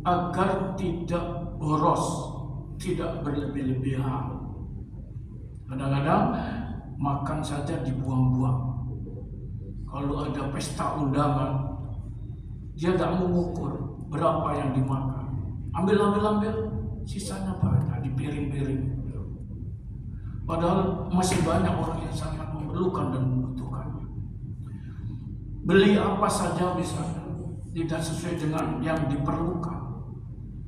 agar tidak boros, tidak berlebih-lebihan. Kadang-kadang makan saja dibuang-buang. Kalau ada pesta undangan, dia tidak mengukur berapa yang dimakan. Ambil, sisanya banyak di piring-piring. Padahal masih banyak orang yang sangat memerlukan dan membutuhkannya. Beli apa saja misalnya, tidak sesuai dengan yang diperlukan,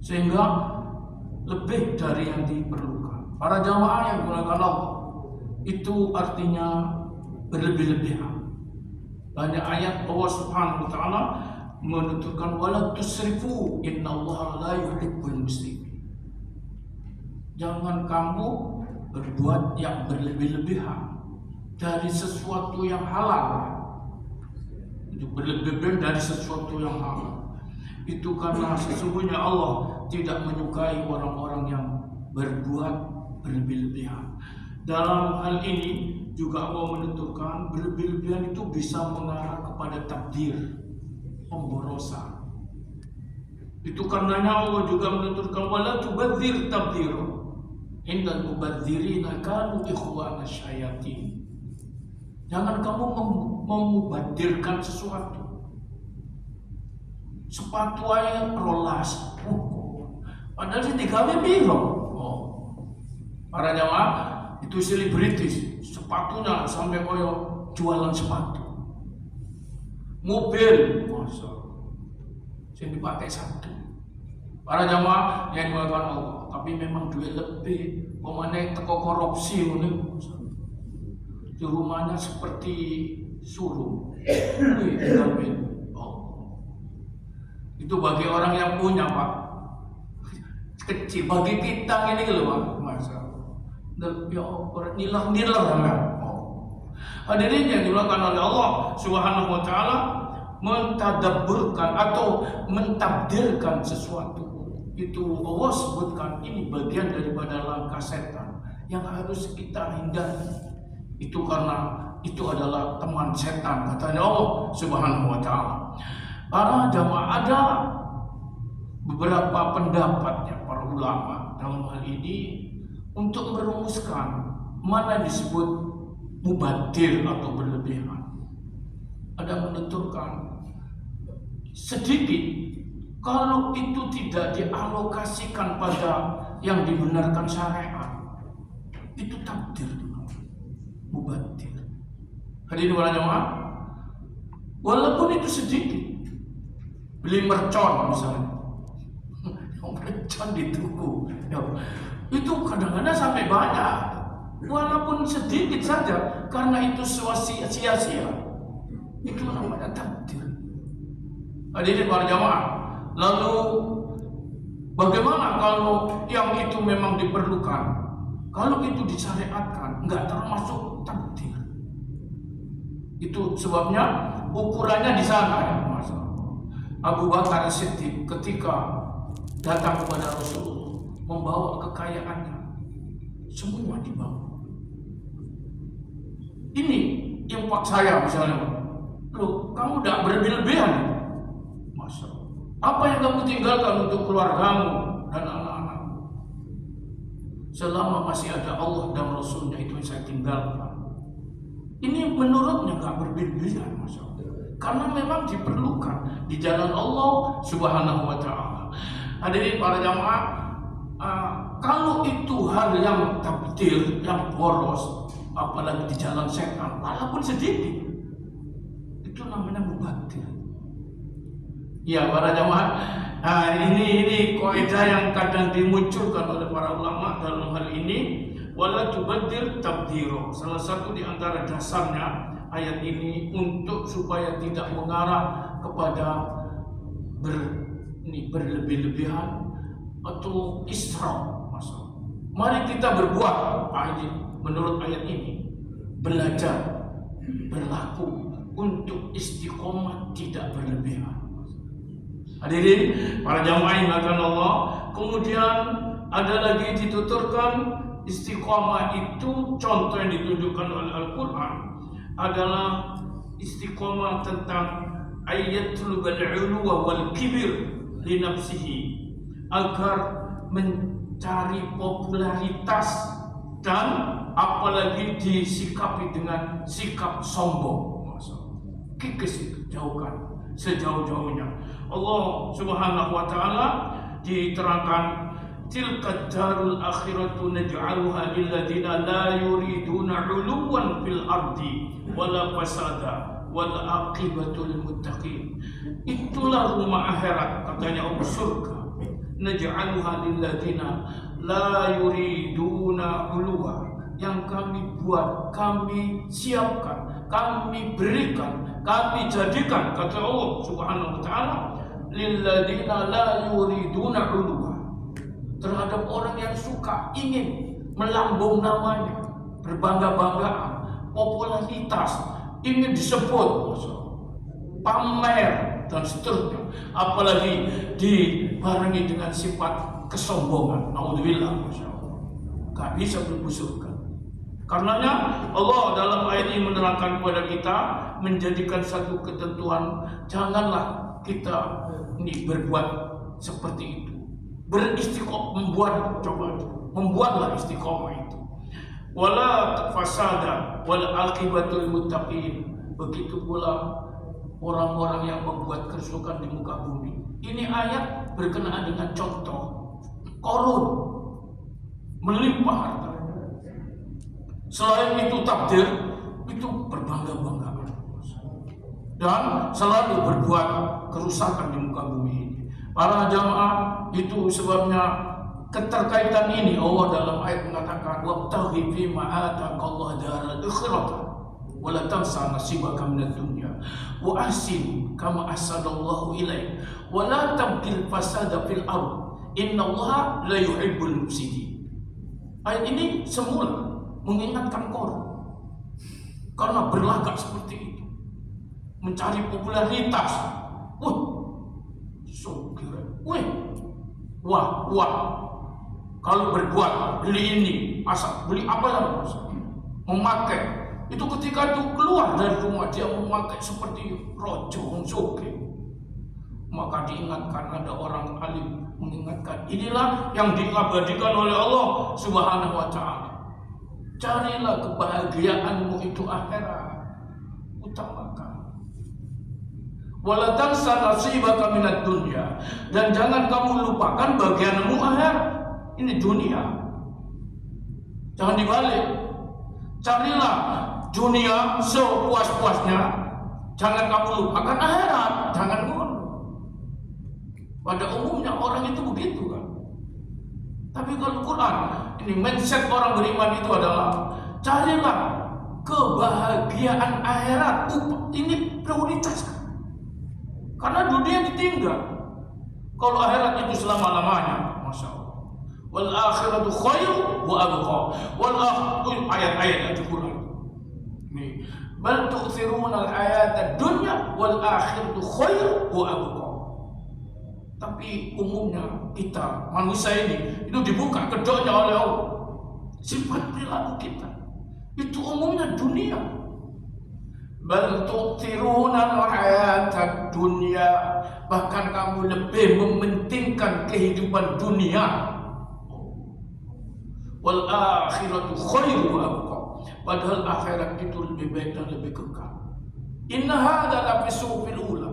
sehingga lebih dari yang diperlukan. Para jamaah yang digunakan Allah, itu artinya berlebih-lebihan. Banyak ayat Allah Subhanahu wa taala menuturkan wala tusrifu innallaha la yuhibbul musrifin. Jangan kamu berbuat yang berlebih-lebihan dari sesuatu yang halal. Itu berlebih-lebihan dari sesuatu yang halal. Itu karena sesungguhnya Allah tidak menyukai orang-orang yang berbuat berlebih-lebihan. Dalam hal ini juga Allah menuturkan berlebih-lebihan itu bisa mengarah kepada takdir, pemborosan. Itu karenanya Allah juga menuturkan wala tubadzir tabdzira innal mubadzirina kanu ikhwana syayatin. Jangan kamu memubadzirkan sesuatu. Sepatu aja rolas. Padahal sih digawe piro. Para jamaah itu selebritis, sepatunya sampai koyo jualan sepatu. Mobil, masa yang dipakai satu. Para jamaah yang dimakan Allah, tapi memang duit lebih. Pemane teko korupsi ini. Di rumahnya seperti suruh. Itu bagi orang yang punya, Pak. Kecil bagi kita ini loh, Pak. Masa ya nilah ramai. Hadirin yang dilakukan oleh Allah Subhanahu wa taala, mentadabburkan atau mentakdirkan sesuatu. Itu Allah sebutkan ini bagian daripada langkah setan yang harus kita hindari. Itu karena itu adalah teman setan, katanya Allah Subhanahu wa taala. Para jamaah, ada beberapa pendapatnya para ulama dalam hal ini untuk merumuskan mana disebut mubadir atau berlebihan. Ada menuturkan sedikit kalau itu tidak dialokasikan pada yang dibenarkan syariat, itu takdir mubadir. Hadirin para jamaah, walaupun itu sedikit, beli mercon misalnya, mercon di tuku, itu kadang-kadang sampai banyak, walaupun sedikit saja, karena itu sia-sia. Itu namanya takdir. Hadirin para jamaah, lalu bagaimana kalau yang itu memang diperlukan? Kalau itu disyariatkan, enggak termasuk takdir. Itu sebabnya ukurannya di sana ya, Mas. Abu Bakar Siddiq ketika datang kepada Rasulullah membawa kekayaannya, semua dibawa. Ini impak saya misalnya, loh kamu tidak berlebih-lebihan, Masya Allah. Apa yang kamu tinggalkan untuk keluargamu dan anak-anakmu? Selama masih ada Allah dan Rasulnya, itu yang saya tinggalkan. Ini menurutnya nggak berlebihan, Masya Allah. Karena memang diperlukan di jalan Allah Subhanahu wa taala. Hadirin para jamaah, kalau itu hal yang takdir, yang boros, apalagi di jalan setan, walaupun sedikit, itu namanya mubadir. Ya para jamaah, ini kaidah yang kadang dimunculkan oleh para ulama dalam hal ini. Wala tubadir tabdiro. Salah satu di antara dasarnya ayat ini untuk supaya tidak mengarah kepada berlebih-lebihan atau israf. Mari kita berbuat menurut ayat ini, belajar berlaku untuk istiqomah tidak berlebihan. Hadirin para jamaah yang dimuliakan Allah, kemudian ada lagi dituturkan istiqomah itu, contoh yang ditunjukkan oleh Al-Quran adalah istiqomah tentang ayatul bal'uluwa wal kibir li nafsihi agar mencari popularitas dan apalagi disikapi dengan sikap sombong. Kikis itu jauhkan sejauh-jauhnya. Allah Subhanahu wa taala diterangkan tilka darul akhiratu naj'aluha lil ladina la yuriduna 'uluwan fil ardi wala fasada wal aqibatul muttaqin. Itulah rumah akhirat, katanya Allah, surga. Naj'aluha lil ladina la yuriduna 'uluwa, yang kami buat, kami siapkan, kami berikan, kami jadikan, kata Allah Subhanahu wa taala, lil ladina la yuriduna 'uluwa, terhadap orang yang suka ingin melambung namanya, berbangga-banggaan, popularitas, ingin disebut, pamer dan seterusnya, apalagi dibarengi dengan sifat kesombongan. Naudzubillah, gak bisa berbusurkan. Karenanya Allah dalam ayat ini menerangkan kepada kita, menjadikan satu ketentuan, janganlah kita ini berbuat seperti itu. Beristiqomah, membuatlah istiqomah itu. Wala fasada wal aqibatul muttaqin. Begitu pula orang-orang yang membuat kerusakan di muka bumi. Ini ayat berkenaan dengan contoh Qarun melimpah harta. Selain itu takdir, itu berbangga-banggaan dan selalu berbuat kerusakan di muka bumi ini. Para jamaah, itu sebabnya keterkaitan ini Allah dalam ayat mengatakan wabtaghi fima ataqallahu daral akhirah wa la tansa nasibaka minad dunya wa ahsin kama ahsanallahu ilaik wa la tabghil fasada fil ard innallaha la yuhibbul mufsidin. Ayat ini semula mengingatkan Qarun karena berlagak seperti itu, mencari popularitas. Wah, kalau berbuat beli ini, asal beli apa yang memakai itu, ketika itu keluar dari rumah dia memakai seperti rojo soge, maka diingatkan, ada orang alim mengingatkan, inilah yang diabadikan oleh Allah Subhanahu wa taala. Carilah kebahagiaanmu itu akhirat, utamakan. Wala tansa nasibaka minad dunya, dan jangan kamu lupakan bagianmu akhirat. Ini dunia, jangan dibalik. Carilah dunia sepuas-puasnya, jangan kamu lupakan akhirat, jangan lupa. Pada umumnya orang itu begitu kan. Tapi kalau Quran, ini mindset orang beriman itu adalah carilah kebahagiaan akhirat. Ini prioritas. Karena dunia ditinggal. Kalau akhirat itu selama-lamanya, masya Allah. Wal akhiratu khairu wa abqa. Ayat-ayat Al-Quran. Nih, bal tu'thiruna al-hayata dunya wal akhiratu khairu wa abqa. Tapi umumnya kita manusia ini itu dibuka kedoknya oleh Allah. Sifat perilaku kita itu umumnya dunia. Bal tu'thiruna al-hayata dunya, bahkan kamu lebih mementingkan kehidupan dunia. Wal akhiratu khairu wa abqa, padahal akhirat itu lebih baik dan lebih kekal. Inna hadza la fi suhufil ula.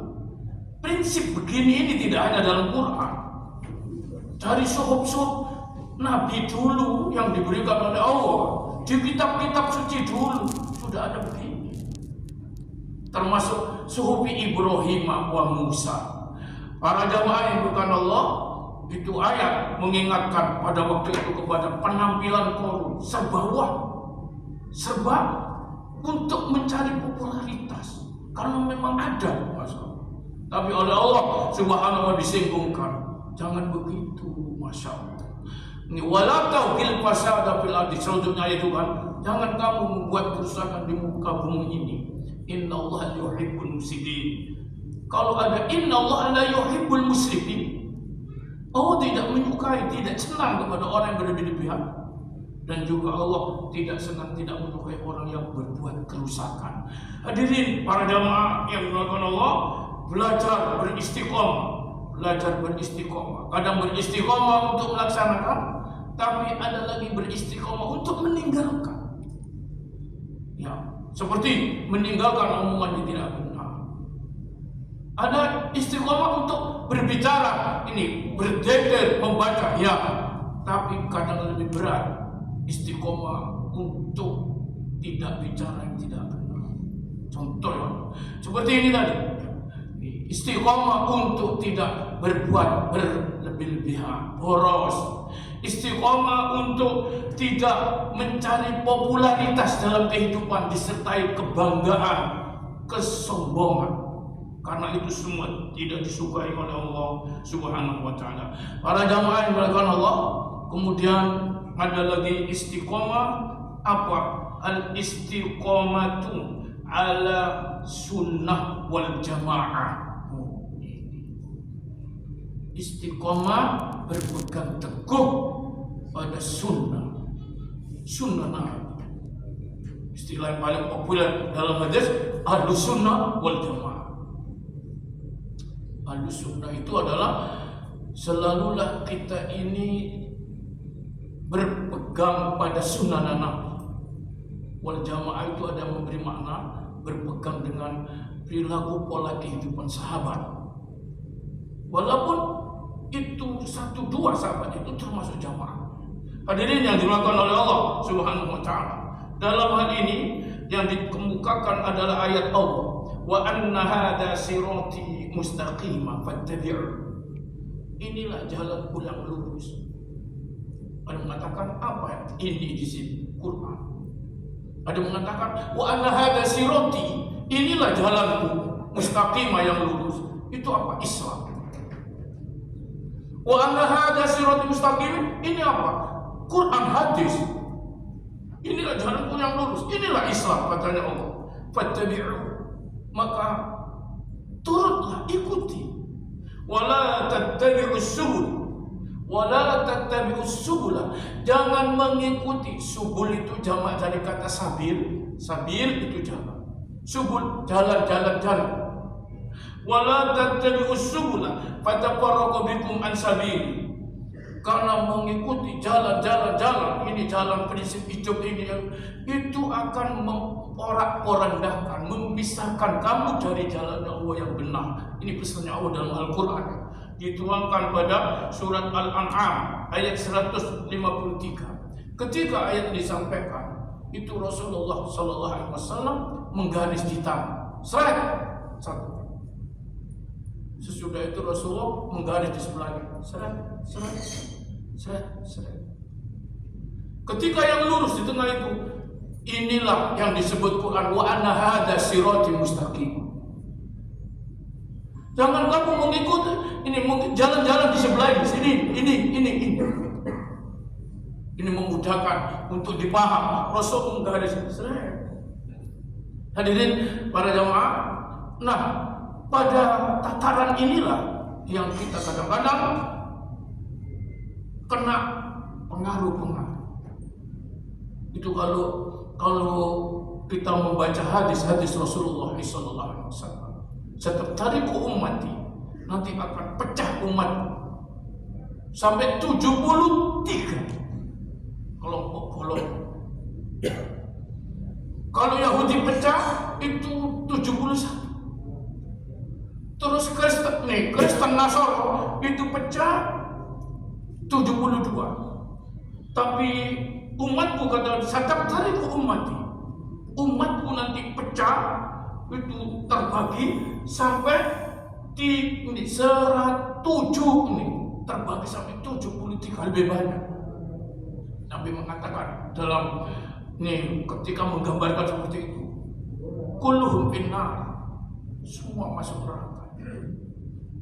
Prinsip begini ini tidak hanya dalam Quran. Cari suhuf-suhuf Nabi dulu yang diberikan oleh Allah, di kitab-kitab suci dulu sudah ada begini. Termasuk suhufi Ibrahim wa Musa. Para jamaah yang bukan Allah, itu ayat mengingatkan pada waktu itu kepada penampilan Qarun serba untuk mencari popularitas, karena memang ada masalah. Tapi oleh Allah Subhanahu wa disinggungkan, jangan begitu, masya Allah. Ini wala tauhil fasada fil ardi, selanjutnya itu kan, jangan kamu membuat kerusakan di muka bumi ini. Innallaha yuhibbul mufsidin. Kalau ada innallaha la yuhibbul muslimin, Allah tidak menyukai, tidak senang kepada orang yang berlebih-lebihan. Dan juga Allah tidak senang, tidak menyukai orang yang berbuat kerusakan. Hadirin para jamaah yang dimuliakan Allah, belajar beristiqomah belajar beristiqomah. Kadang beristiqomah untuk melaksanakan, tapi ada lagi beristiqomah untuk meninggalkan. Ya, seperti meninggalkan omongan yang tidak benar. Ada istiqomah untuk berbicara, ini berdeder membaca, ya. Tapi kadang lebih berat istiqomah untuk tidak bicara yang tidak benar. Contoh ya, seperti ini tadi. Istiqomah untuk tidak berbuat berlebih-lebihan, boros. Istiqomah untuk tidak mencari popularitas dalam kehidupan disertai kebanggaan, kesombongan. Karena itu semua tidak disukai oleh Allah Subhanahu wa taala. Para jamaah yang dimuliakan Allah, kemudian ada lagi istiqomah apa? Al-istiqomatu ala sunnah wal jamaah. Istiqomah berpegang teguh pada sunnah Nabi. Istilah yang paling populer dalam hadis ahlus sunnah wal jamaah. Ahlus sunnah itu adalah selalulah kita ini berpegang pada sunnah Nabi. Wal jamaah itu ada memberi makna berpegang dengan perilaku pola kehidupan sahabat. Walaupun itu 1-2 sahabat itu termasuk jamaah. Hadirin yang dimuliakan oleh Allah Subhanahu wa taala. Dalam hal ini yang dikemukakan adalah ayat Allah, wa anna hadza sirati mustaqima fattabi'u. Inilah jalanku yang lurus. Ada mengatakan apa ini di sini? Quran. Ada mengatakan wa anna hadza sirati, inilah jalanku mustaqima yang lurus. Itu apa? Islam. Wa anna hadza siratal mustaqim, ini apa? Quran, hadis. Inilah jalanku yang lurus, inilah Islam, katanya Allah. Fattabi'u, maka turutlah, ikuti. Wala tattabi'us subul, wala tattabi'us subula. Jangan mengikuti. Subul itu jamak dari kata sabil. Sabil itu jamak. Subul, jalan. Wala tattabi'us subula fatafarraqu bikum an sabili. Karena mengikuti jalan ini jalan prinsip hidup ini, itu akan memporak-porandakan, memisahkan kamu dari jalan Allah yang benar. Ini pesannya Allah dalam Al-Quran, dituangkan pada surat Al-An'am ayat 153. Ketika ayat disampaikan, itu Rasulullah SAW menggaris di tanah, satu. Sesudah itu Rasulullah menggaris di sebelahnya, seret. Ketika yang lurus di tengah itu, inilah yang disebut Quran, wa anna hadza sirati mustaqim. Jangan kamu mengikuti ini, jalan-jalan di sebelah ini. Ini memudahkan untuk dipaham. Rasul menggaris seret. Hadirin para jamaah, nah, pada tataran inilah yang kita kadang-kadang kena pengaruh. Itu kalau kita membaca hadis Rasulullah SAW, satariku ummati, nanti akan pecah umat sampai 73 kelompok. Kalau Yahudi pecah itu 71. Terus Kristen Nasor itu pecah 72. Tapi umatku, kata satariku ummati, umatku nanti pecah itu terbagi sampai di 107 ini, terbagi sampai 73, lebih banyak. Nabi mengatakan dalam ini ketika menggambarkan seperti itu, kulluhum finnar, semua masuk neraka.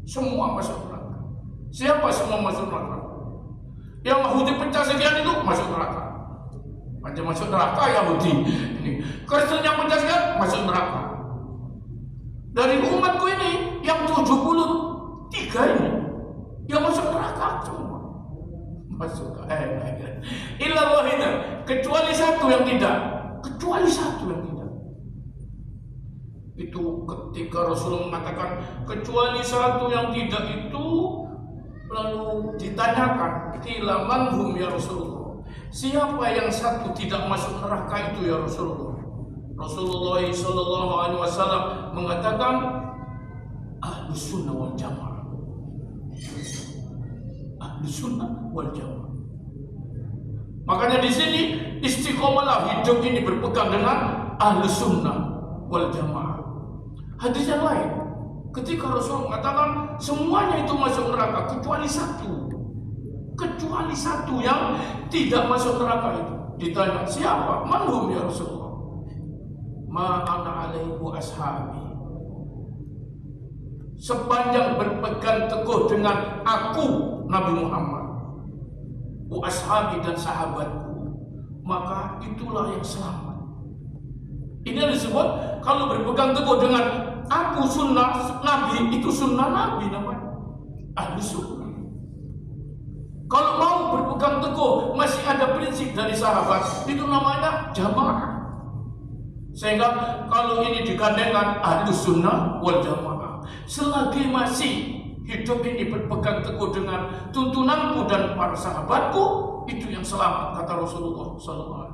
Semua masuk neraka. Siapa semua masuk neraka? Yang Yahudi pecah sekian itu masuk neraka. Macam masuk neraka Yahudi. Ini Kristen yang pecah sekian masuk neraka. Dari umatku ini yang 73 ini yang masuk neraka semua. Masuk illa wahida, kecuali satu yang tidak. Itu ketika Rasulullah mengatakan kecuali satu yang tidak itu, lalu ditanyakan, qila man hum ya Rasulullah, siapa yang satu tidak masuk neraka itu ya Rasulullah? Rasulullah sallallahu alaihi wasallam mengatakan ahlus sunnah wal jamaah. Ahlus sunnah wal jamaah. Makanya di sini istiqomalah hidup ini berpegang dengan ahlus sunnah wal jamaah. Hadis yang lain, ketika Rasul mengatakan semuanya itu masuk neraka kecuali satu yang tidak masuk neraka itu. Ditanya, siapa? Manhum ya Rasulullah? Ma ana alaihi wa ashabi. Sepanjang berpegang teguh dengan aku Nabi Muhammad, wa ashabi dan sahabatku, maka itulah yang selamat. Ini yang disebut kalau berpegang teguh dengan aku sunnah Nabi, itu sunnah Nabi namanya, ahli sunnah. Kalau mau berpegang teguh masih ada prinsip dari sahabat, itu namanya jamaah. Sehingga kalau ini digandengkan ahli sunnah wal jamaah, selagi masih hidup ini berpegang teguh dengan tuntunanku dan para sahabatku, itu yang selamat, kata Rasulullah SAW.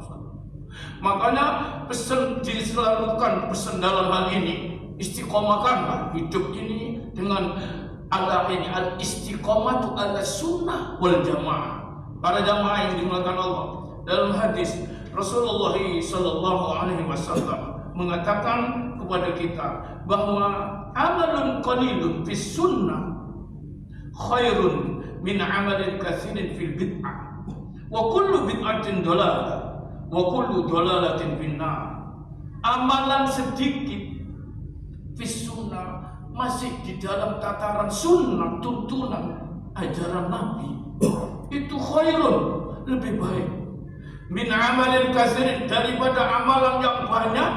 Makanya pesan diselalukan pesan dalam hal ini, istiqomahkanlah hidup ini dengan ala ini, al istiqomatu ala sunnah wal jamaah. Para jamaah yang dimuliakan Allah, dalam hadis Rasulullah sallallahu alaihi wasallam mengatakan kepada kita bahwa amalun qalilun fis sunnah khairun min amalin katsirin fil bid'ah wa kullu bid'atin dhalalah wa kullu dhalalatin finnar. Amalan sedikit fis sunnah, masih di dalam tataran sunnah, tuntunan ajaran Nabi, itu khairun, lebih baik, min amalin katsirin, daripada amalan yang banyak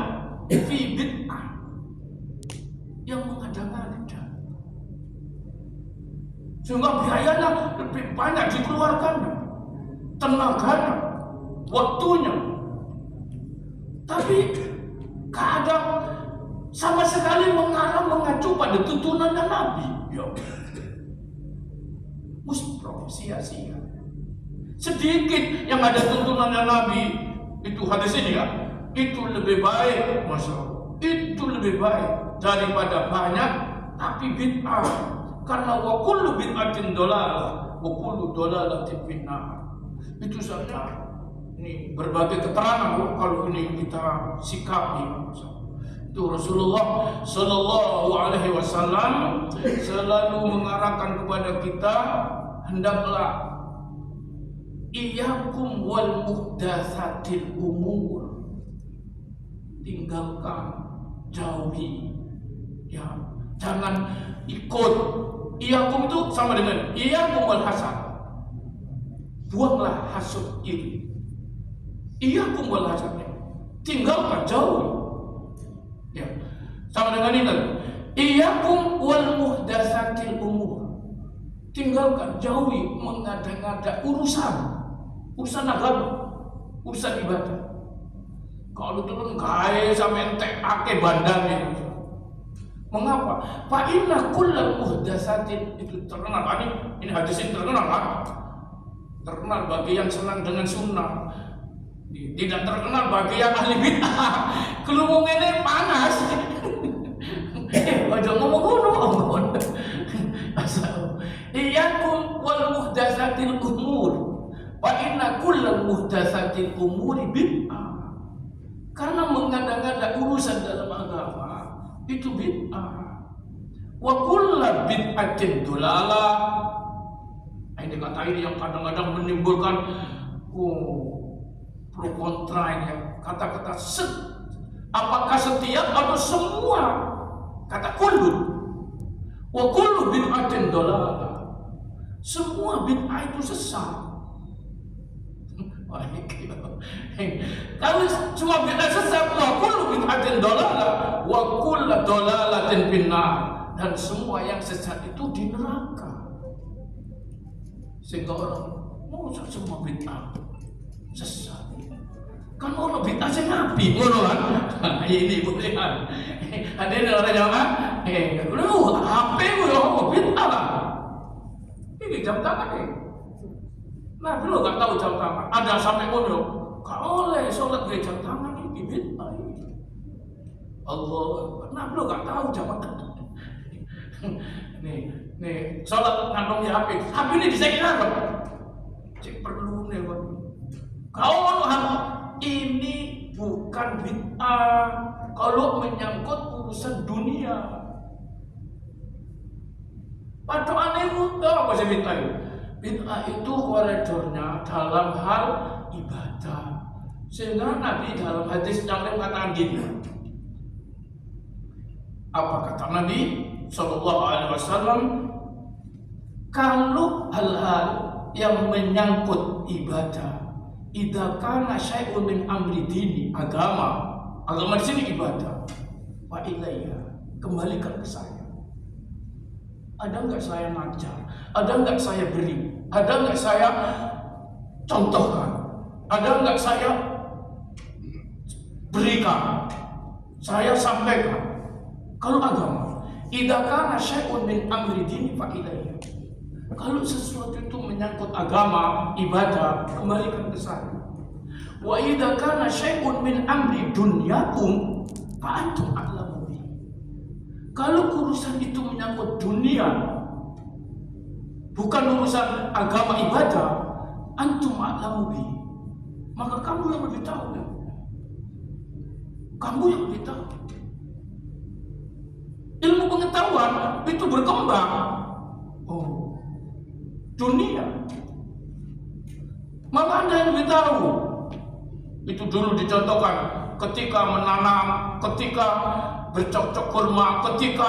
fi bid'ah, yang mengada-ngada, sehingga biayanya lebih banyak dikeluarkannya, tenaganya, waktunya, tapi kadang sama sekali mengacu pada tuntunannya Nabi. Ya, muspro, sia-sia. Sedikit yang ada tuntunannya Nabi, itu hadis ini ya, itu lebih baik, masya Allah, itu lebih baik daripada banyak tapi bid'ah. Karena wa kullu bid'atin dhalalah wa kullu dhalalatin finnar. Itu saja. Ini berbagai keterangan kalau ini kita sikapi. Itu Rasulullah sallallahu alaihi wasallam selalu mengarahkan kepada kita, hendaklah iyyakum wal muhdatsatil umur, tinggalkan, jauhi, ya, jangan ikut. Iyyakum itu sama dengan iyyakum wal hasad, buanglah hasud itu. Iyyakum wal hasad, tinggalkan, jauhi, ya, sama dengan ini. Iyyakum wal muhdatsatil umur, tinggalkan, jauhi mengada-ngada urusan agama, urusan ibadah. Kalau turun kaya sampai entek ake bandangnya. Mengapa? Fa inna kullal muhdatsatin, itu terkenal. Ini hadis ini terkenal kan? Terkenal bagi yang senang dengan sunnah, tidak terkenal bagi yang ahli bid'ah. Kelumung ini panas. Ojo ngomong ngono. Iyyakum wal muhdatsatil umur. Wa inna kullal muhdatsatil umuri bid'ah. Karena mengada-ngada urusan dalam agama itu bid'ah. Wa kullu bid'atin dhalalah. Ini kata ini yang kadang-kadang menimbulkan pro kontra ini, kata-kata apakah setiap atau semua, kata kullu. Wa kullu bid'atin dhalalah, semua bid'ah itu sesat. Kalau semua bid'ah sesat, wa kullu bid'atin dhalalah wa kullu dhalalatin finnar, dan semua yang sesat itu di neraka. Sehingga orang mau semua bid'ah sesat. Kan ono bid'ah sing nabi ngono kan. Ini boleh kan. Ada orang jamaah, lu HP ku yo bid'ah lah. Ini jam tangan nih. Nabi lo gak tahu jam tangan. Ada sampai ngono. Gak oleh sholat pakai jam tangan ini bid'ah. Allah, Nabi lo gak tahu jam tangan. Nih, sholat ngantong HP. HP ini bisa kira apa? Cek perlu nih, Pak. Kalau ini bukan bid'ah kalau menyangkut urusan dunia. Padahal aneh mudah apa sih bid'ah itu? Bid'ah itu koridornya dalam hal ibadah. Sehingga Nabi dalam hadis yang lain katakan gini. Apa kata Nabi Sallallahu Alaihi Wasallam? Kalau hal-hal yang menyangkut ibadah, idza kana syai'un min amri dini, agama di sini ibadah, wa ilayya, kembalikan ke saya. Ada enggak saya ngajar? Ada enggak saya beri? Ada enggak saya contohkan? Ada enggak saya berikan? Saya sampaikan. Kalau agama, idza kana syai'un min amri dini fa ilayya. Kalau sesuatu itu menyangkut agama, ibadah, kembalikan ke saya. Wa idza kana syai'un min amri dunyakum fa antum a'lamu bi. Kalau urusan itu menyangkut dunia, bukan urusan agama ibadah, antum a'lamu bi. Maka kamu yang lebih tahu. Kamu yang lebih tahu. Ilmu pengetahuan itu berkembang. Oh, dunia. Maka Anda yang lebih tahu. Itu dulu dicontohkan ketika menanam, ketika bercocok kurma, ketika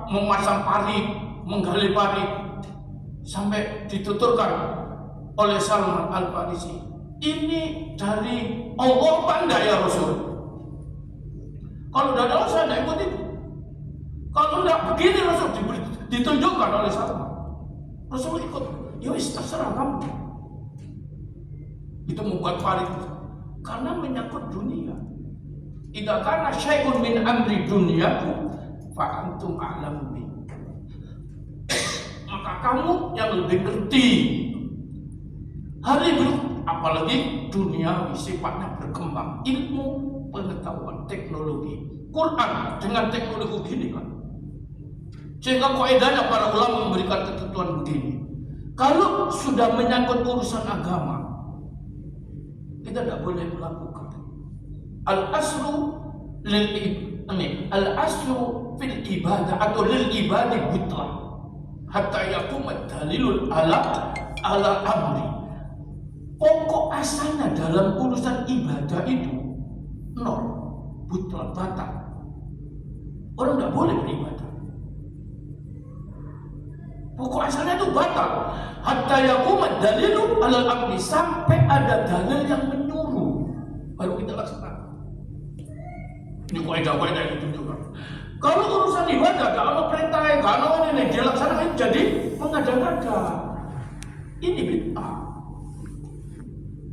memasang parit, menggali parit, sampai dituturkan oleh Salman Al-Farisi. Ini dari Allah pandai ya Rasul. Kalau dari Allah saya tidak ikut itu. Kalau tidak begini Rasul ditunjukkan oleh Salman. Rasul ikut. Ya wis terserah kamu. Itu membuat parit. Karena menyangkut dunia. Idza kana syai'un min amri dunyakum fa antum a'lamu bi. Maka kamu yang lebih ngerti. Hari ini apalagi dunia sifatnya berkembang, ilmu, pengetahuan, teknologi. Quran dengan teknologi begini kan. Sehingga kaidahnya para ulama memberikan ketentuan begini. Kalau sudah menyangkut urusan agama, kita tidak boleh melakukan al-asru fil ibadah atau lil ibadi butlah hatta yakum dalilul ala amri. Pokok asalnya dalam urusan ibadah itu nol, butlah, batal. Orang tidak boleh beribadah. Pokok asalnya itu batal. Hatta yakum dalilul ala amri, sampai ada dalil yang menyuruh baru kita laksanakan. Ini kaidah-kaidah yang ditunjukkan. Kalau urusan ibadah, kalau perintah, kalau ini dilaksanakan jadi mengada-ngada. Ini bid'ah.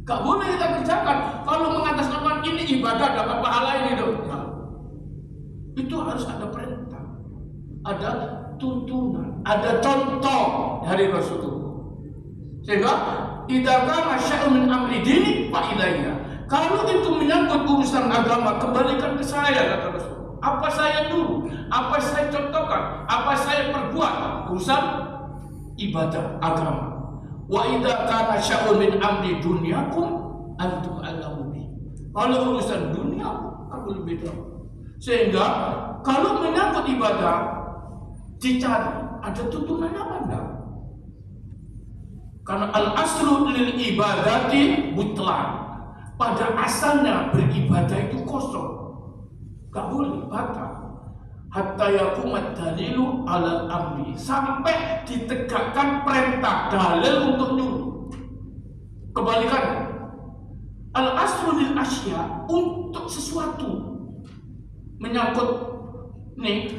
Gak boleh kita kerjakan. Kalau mengatasnamakan ini ibadah dapat pahala ini dong. Nah, itu harus ada perintah, ada tuntunan, ada contoh dari Rasulullah. Sehingga idza kana syai'un min amri dini fa ilayya. Kalau itu menyangkut urusan agama, kembalikan ke saya, kata Rasul. Apa saya dulu, apa saya contohkan, apa saya perbuat urusan ibadah agama. Wa idza kana syai'un min amri dunyakum antum a'lamu bi. Kalau urusan dunia, kamu lebih tahu. Sehingga kalau menyangkut ibadah, dicari ada tuntunannya apa enggak? Karena al-aslu lil ibadati butlan. Pada asalnya beribadah itu kosong, gak boleh, batal. Hatta yakumat dalilu alal amri, sampai ditegakkan perintah, dalil untuk nyuruh. Kebalikan, al-aslu lil asya, untuk sesuatu menyangkut nih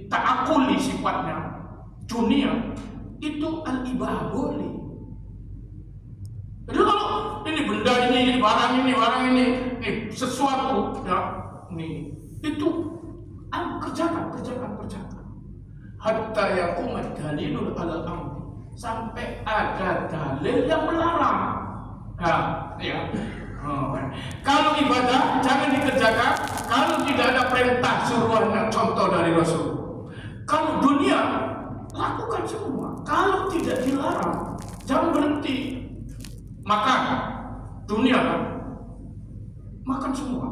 ta'akuli sifatnya dunia, itu al-ibah boleh. Jadi kalau ini benda ini barang ini, nih sesuatu ya, nih itu kerjakan. Hatta yaqumat dalilul alal amri, sampai ada dalil yang melarang. Ya. Kalau ibadah jangan dikerjakan kalau tidak ada perintah suruhannya, contoh dari Rasul. Kalau dunia lakukan semua, kalau tidak dilarang jangan berhenti. Makan dunia kan, makan semua.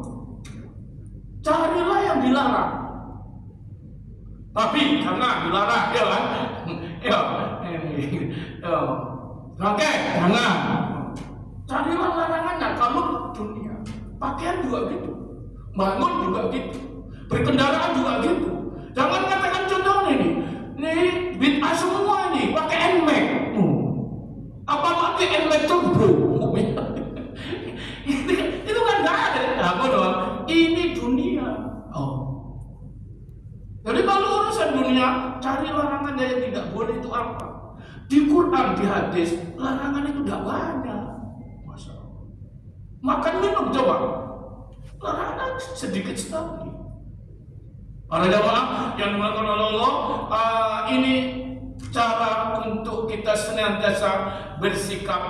Carilah yang dilarang. Tapi karena dilarang, ya kan? Oke, jangan. Carilah larangannya. Kalau dunia, pakaian juga gitu, bangun juga gitu, berkendaraan juga gitu. Jangan katakan contoh ini bid'ah semua ini pakai NMAX. Apa pakai NMAX turbo? Itu kan nggak ada. Apa dong? Ini dunia. Jadi kalau urusan dunia, cari larangannya yang tidak boleh itu apa? Di Quran, di hadis, larangan itu tidak banyak. Masya Allah. Makan minum coba, larangan sedikit sekali. Para jamaah yang dimuliakan oleh Allah, ini cara untuk kita senantiasa bersikap,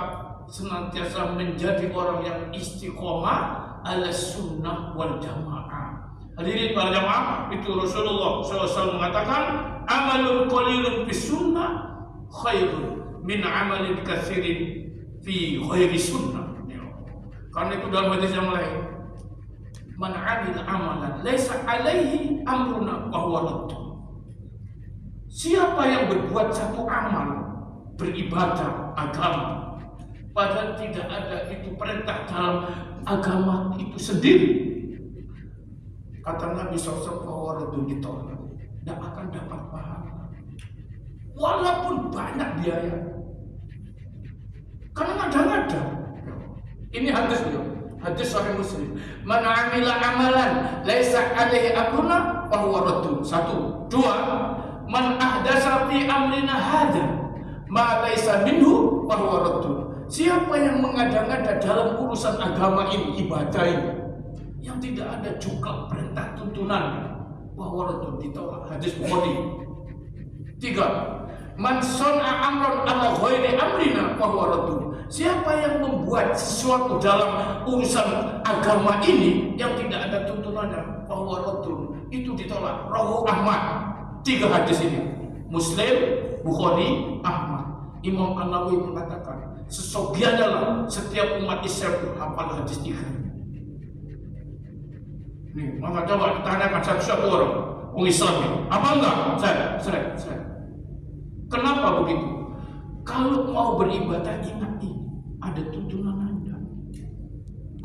senantiasa menjadi orang yang istiqomah ala sunnah wal jamaah. Hadirin para jamaah, itu Rasulullah SAW mengatakan, amalun qalilun fi sunnah khairun min amalin katsirin fi ghairi sunnah. Karena itu dalam hadis yang lain, man 'amila amalan laisa 'alaihi amruna fa huwa radd. Siapa yang berbuat satu amal, beribadah agama, padahal tidak ada itu perintah dalam agama itu sendiri, kata Nabi SAW, ditolak, tidak akan dapat pahala, walaupun banyak biaya. Karena ngada-ngada. Ini hadis beliau, hadis Sahih Muslim. Man 'amila amalan laisa 'alaihi amruna fa huwa raddun. 1, 2, man ahdasa fi amrina hadza ma laisa minhu fa huwa raddun. Siapa yang mengada-ngada dalam urusan agama ini, ibadah ini, yang tidak ada juga perintah tuntunan, bahwa itu ditolak. Hadis Bukhari. 3, man sana'a amran ala ghairi amrina fa huwa raddun. Siapa yang membuat sesuatu dalam urusan agama ini yang tidak ada tuntunannya, fa huwa raddun, itu ditolak. Rawahu Ahmad. 3 hadis ini, Muslim, Bukhari, Ahmad. Imam An-Nawawi mengatakan, sesogianya lah setiap umat Islam hafal hadis 3. Nih, maka coba tanyakan satu-satu orang Islam ini, apa enggak? Saya. Kenapa begitu? Kalau mau beribadah, ingat ini, ada tuntunan Anda,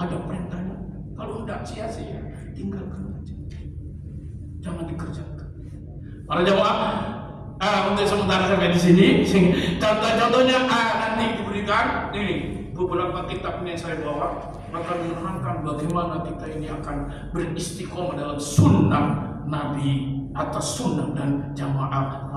ada perintahnya. Kalau enggak, sia-sia, tinggalkan aja, jangan dikerjakan. Para jamaah, untuk sementara sampai di sini. Contoh-contohnya nanti diberikan ini beberapa kitab yang saya bawa, akan menerangkan bagaimana kita ini akan beristiqomah dalam sunnah Nabi atas sunnah dan jamaah.